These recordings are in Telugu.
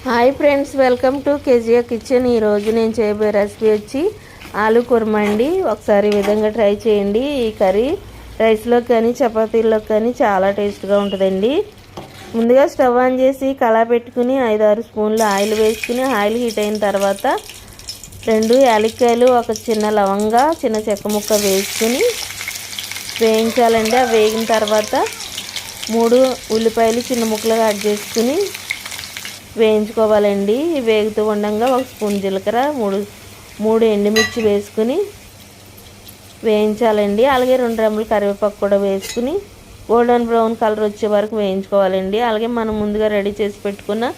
Hi friends, welcome to KGR kitchen. ఈరోజు నేను చేయబోయే రెసిపీ వచ్చి ఆలు కుర్మా అండి. ఒకసారి ఈ విధంగా ట్రై చేయండి. ఈ కర్రీ రైస్లో కానీ చపాతీల్లో కానీ చాలా టేస్ట్గా ఉంటుందండి. ముందుగా స్టవ్ ఆన్ చేసి కళా పెట్టుకుని 5-6 స్పూన్లు ఆయిల్ వేసుకుని ఆయిల్ హీట్ అయిన తర్వాత 2 యాలక్కాయలు, ఒక చిన్న లవంగా, చిన్న చెక్క ముక్క వేసుకుని వేయించాలండి. అవి వేగిన తర్వాత 3 ఉల్లిపాయలు చిన్న ముక్కలుగా యాడ్ చేసుకుని వేయించుకోవాలండి. వేగుతూ ఉండగా 1 స్పూన్ జీలకర్ర, 3 ఎండుమిర్చి వేసుకుని వేయించాలండి. అలాగే 2 రెమ్మలు కరివేపాకు కూడా వేసుకుని గోల్డెన్ బ్రౌన్ కలర్ వచ్చే వరకు వేయించుకోవాలండి. అలాగే మనం ముందుగా రెడీ చేసి పెట్టుకున్న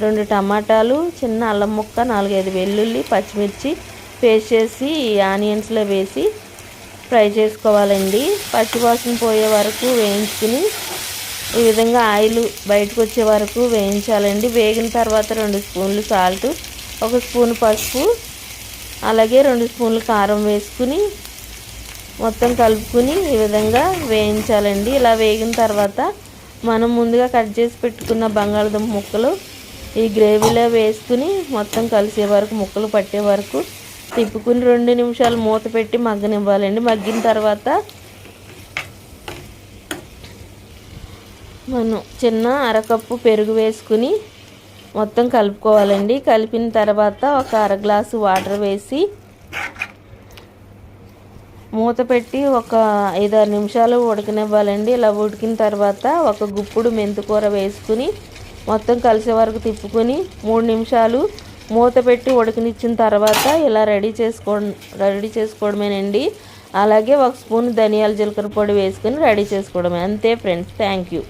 2 టమాటాలు, చిన్న అల్లం ముక్క, 4-5 వెల్లుల్లి, పచ్చిమిర్చి పేస్ట్ చేసి ఆనియన్స్లో వేసి ఫ్రై చేసుకోవాలండి. పచ్చివాసన పోయే వరకు వేయించుకుని ఈ విధంగా ఆయిల్ బయటకు వచ్చే వరకు వేయించాలండి. వేగిన తర్వాత 2 స్పూన్లు సాల్ట్, 1 స్పూన్ పసుపు, అలాగే 2 స్పూన్లు కారం వేసుకుని మొత్తం కలుపుకుని ఈ విధంగా వేయించాలండి. ఇలా వేగిన తర్వాత మనం ముందుగా కట్ చేసి పెట్టుకున్న బంగాళదుంప ముక్కలు ఈ గ్రేవీలో వేసుకుని మొత్తం కలిసే వరకు, ముక్కలు పట్టే వరకు తిప్పుకుని 2 నిమిషాలు మూత పెట్టి మగ్గనివ్వాలండి. మగ్గిన తర్వాత మనం చిన్న అరకప్పు పెరుగు వేసుకుని మొత్తం కలుపుకోవాలండి. కలిపిన తర్వాత ఒక 1/2 గ్లాసు వాటర్ వేసి మూత పెట్టి ఒక 5-6 నిమిషాలు ఉడకనివ్వాలండి. ఇలా ఉడికిన తర్వాత ఒక గుప్పుడు మెంతికూర వేసుకుని మొత్తం కలిసే వరకు తిప్పుకొని 3 నిమిషాలు మూత పెట్టి ఉడకనిచ్చిన తర్వాత ఇలా రెడీ చేసుకోవడమేనండి. అలాగే 1 స్పూన్ ధనియాల జీలకర్ర పొడి వేసుకొని రెడీ చేసుకోవడమే. అంతే ఫ్రెండ్స్, థ్యాంక్ యూ.